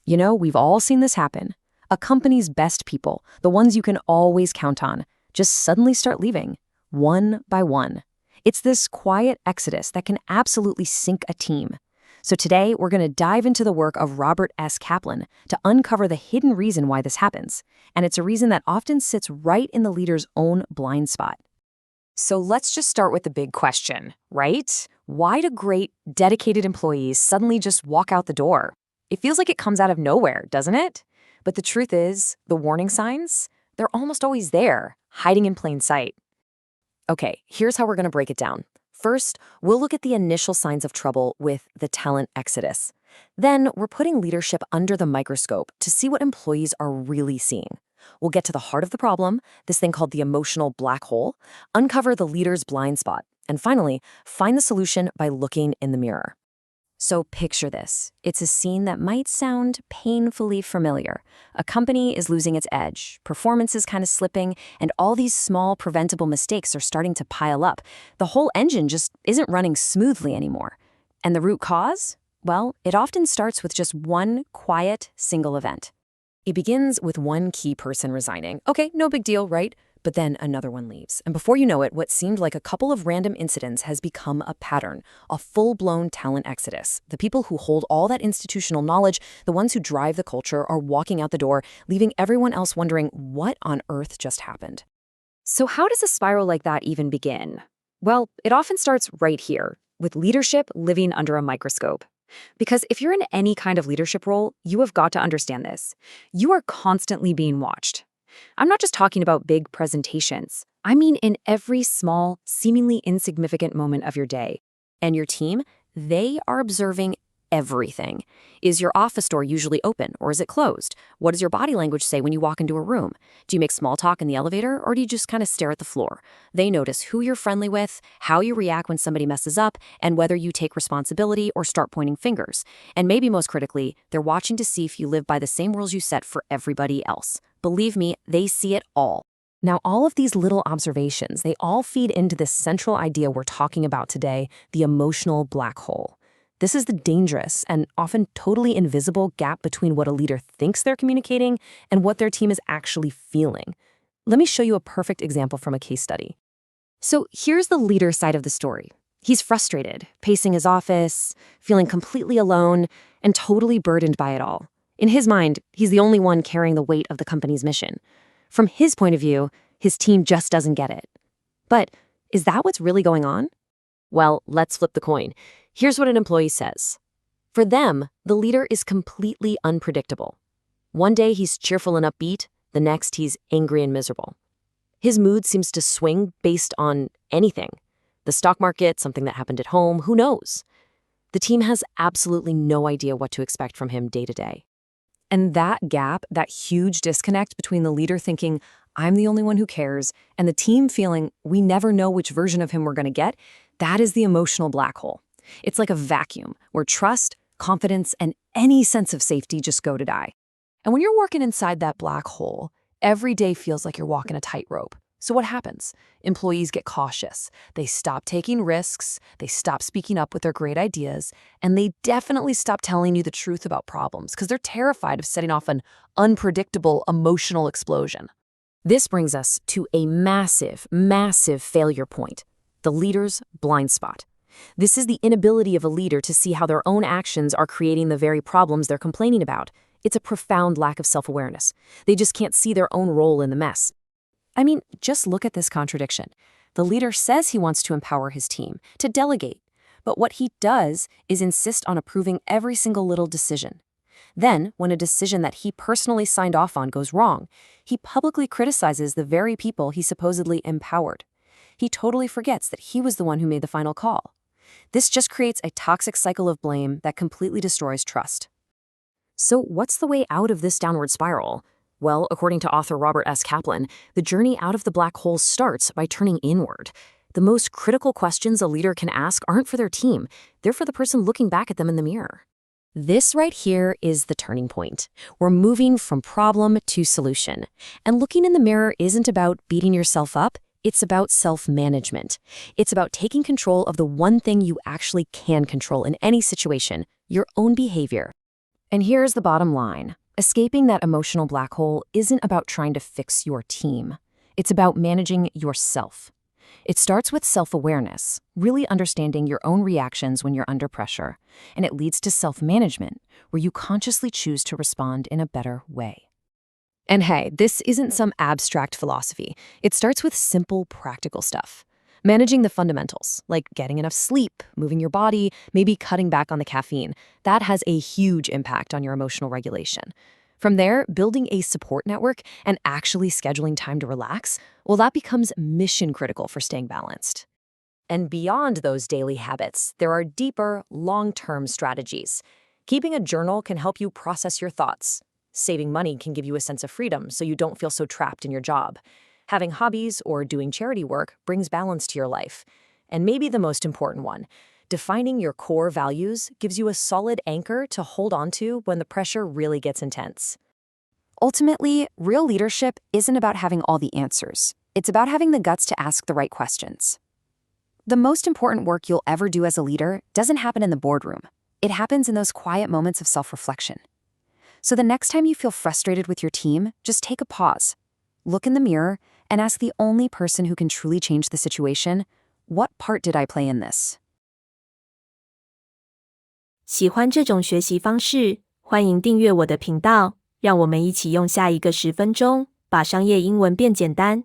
You know, we've all seen this happen. A company's best people, the ones you can always count on, just suddenly start leaving, one by one. It's this quiet exodus that can absolutely sink a team. So today, we're going to dive into the work of Robert S. Kaplan to uncover the hidden reason why this happens. And it's a reason that often sits right in the leader's own blind spot. So let's just start with the big question, right? Why do great, dedicated employees suddenly just walk out the door? It feels like it comes out of nowhere, doesn't it? But the truth is, the warning signs, they're almost always there, hiding in plain sight. Okay, here's how we're going to break it down. First, we'll look at the initial signs of trouble with the talent exodus. Then, we're putting leadership under the microscope to see what employees are really seeing. We'll get to the heart of the problem, this thing called the emotional black hole, uncover the leader's blind spot, and finally, find the solution by looking in the mirror. So picture this. It's a scene that might sound painfully familiar. A company is losing its edge, performance is kind of slipping, and all these small preventable mistakes are starting to pile up. The whole engine just isn't running smoothly anymore. And the root cause? Well, it often starts with just one quiet, single event. It begins with one key person resigning. Okay, no big deal, right? But then another one leaves. And before you know it, what seemed like a couple of random incidents has become a pattern, a full-blown talent exodus. The people who hold all that institutional knowledge, the ones who drive the culture, are walking out the door, leaving everyone else wondering what on earth just happened. So how does a spiral like that even begin? Well, it often starts right here, with leadership living under a microscope. Because if you're in any kind of leadership role, you have got to understand this. You are constantly being watched. I'm not just talking about big presentations. I mean in every small, seemingly insignificant moment of your day. And your team, they are observing everything. Is your office door usually open, or is it closed? What does your body language say when you walk into a room? Do you make small talk in the elevator, or do you just kind of stare at the floor? They notice who you're friendly with, how you react when somebody messes up, and whether you take responsibility or start pointing fingers. And maybe most critically, they're watching to see if you live by the same rules you set for everybody else. Believe me, they see it all. Now, all of these little observations, they all feed into this central idea we're talking about today, the emotional black hole. This is the dangerous and often totally invisible gap between what a leader thinks they're communicating and what their team is actually feeling. Let me show you a perfect example from a case study. So here's the leader side of the story. He's frustrated, pacing his office, feeling completely alone, and totally burdened by it all. In his mind, he's the only one carrying the weight of the company's mission. From his point of view, his team just doesn't get it. But is that what's really going on? Well, let's flip the coin. Here's what an employee says. For them, the leader is completely unpredictable. One day he's cheerful and upbeat, the next he's angry and miserable. His mood seems to swing based on anything. The stock market, something that happened at home, who knows? The team has absolutely no idea what to expect from him day to day. And that gap, that huge disconnect between the leader thinking, I'm the only one who cares, and the team feeling we never know which version of him we're going to get, that is the emotional black hole. It's like a vacuum where trust, confidence, and any sense of safety just go to die. And when you're working inside that black hole, every day feels like you're walking a tightrope. So what happens? Employees get cautious. They stop taking risks, they stop speaking up with their great ideas, and they definitely stop telling you the truth about problems because they're terrified of setting off an unpredictable emotional explosion. This brings us to a massive, massive failure point, the leader's blind spot. This is the inability of a leader to see how their own actions are creating the very problems they're complaining about. It's a profound lack of self-awareness. They just can't see their own role in the mess. I mean, just look at this contradiction. The leader says he wants to empower his team, to delegate, but what he does is insist on approving every single little decision. Then, when a decision that he personally signed off on goes wrong, he publicly criticizes the very people he supposedly empowered. He totally forgets that he was the one who made the final call. This just creates a toxic cycle of blame that completely destroys trust. So what's the way out of this downward spiral? Well, according to author Robert S. Kaplan, the journey out of the black hole starts by turning inward. The most critical questions a leader can ask aren't for their team, they're for the person looking back at them in the mirror. This right here is the turning point. We're moving from problem to solution. And looking in the mirror isn't about beating yourself up, it's about self-management. It's about taking control of the one thing you actually can control in any situation, your own behavior. And here's the bottom line. Escaping that emotional black hole isn't about trying to fix your team. It's about managing yourself. It starts with self-awareness, really understanding your own reactions when you're under pressure, and it leads to self-management, where you consciously choose to respond in a better way. And hey, this isn't some abstract philosophy. It starts with simple, practical stuff. Managing the fundamentals, like getting enough sleep, moving your body, maybe cutting back on the caffeine, that has a huge impact on your emotional regulation. From there, building a support network and actually scheduling time to relax, well, that becomes mission critical for staying balanced. And beyond those daily habits, there are deeper, long-term strategies. Keeping a journal can help you process your thoughts. Saving money can give you a sense of freedom so you don't feel so trapped in your job. Having hobbies or doing charity work brings balance to your life. And maybe the most important one, defining your core values gives you a solid anchor to hold on to when the pressure really gets intense. Ultimately, real leadership isn't about having all the answers. It's about having the guts to ask the right questions. The most important work you'll ever do as a leader doesn't happen in the boardroom. It happens in those quiet moments of self-reflection. So the next time you feel frustrated with your team, just take a pause. Look in the mirror and ask the only person who can truly change the situation, what part did I play in this? 喜欢这种学习方式，欢迎订阅我的频道，让我们一起用下一个10分钟，把商业英文变简单。